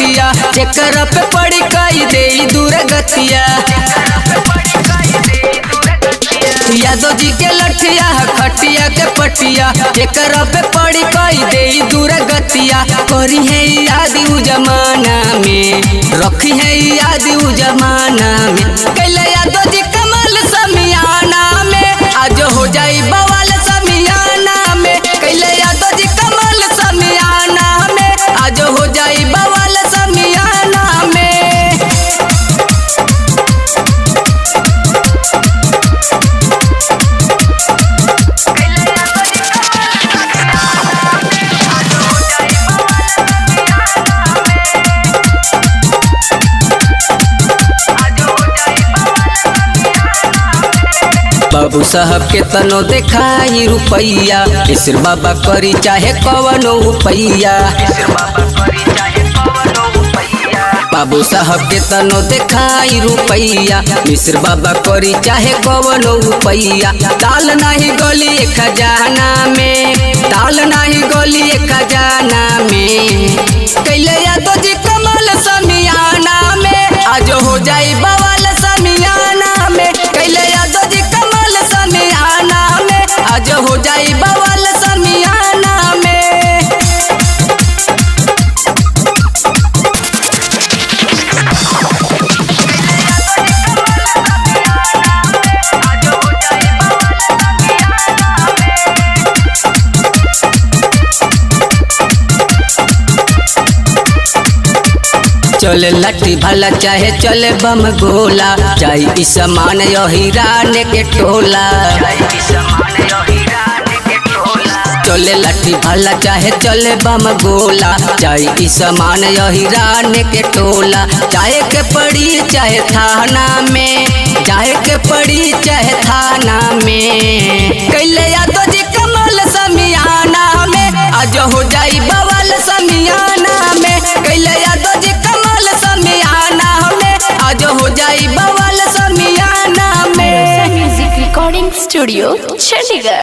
पटिया जेकर पे पड़ी कई दे दूर गतिया। यादव जी के लठिया खटिया के पटिया जेकर पे पड़ी कई दे दूर गतिया। करी है याद उ जमाना में, रखी है याद उ जमाना में। कैले यादव जी कमाल समियाना में, आज हो जाई बवाल समियाना में। कैले यादव जी कमाल समियाना में, आज हो जाई बवाल समियाना में। बाबू साहब के तनो देखाई रुपैया, इसर बाबा करी चाहे कवनो रुपैया। बाबू साहब के तनो देखाई रुपैया, मिश्र बाबा करी चाहे कवनो रुपैया। दाल नहीं गली खजाना में, दाल नहीं गली खजाना में। कैले यादव जी कमाल समियाना में, आज हो जाई बवाल समियाना में। कैले यादव जी कमाल समियाना में, आज हो जाई बवाल समियाना में। चले लाठी भला चाहे चले बम गोला, जाई ई समान हिरान के टोला। चले लाठी भला चाहे चले बम गोला, जाई ई समान हिरान के टोला। चाहे के पड़ी चाहे थाना में, चाहे के पड़ी चाहे थाना में। कैले यादव जी कमाल समियाना में, आज हो जाई बवाल समियाना में। कैले यादव जी कमाल समियाना में, आज हो जाई बवाल समियाना में। Music recording studio Chandigarh.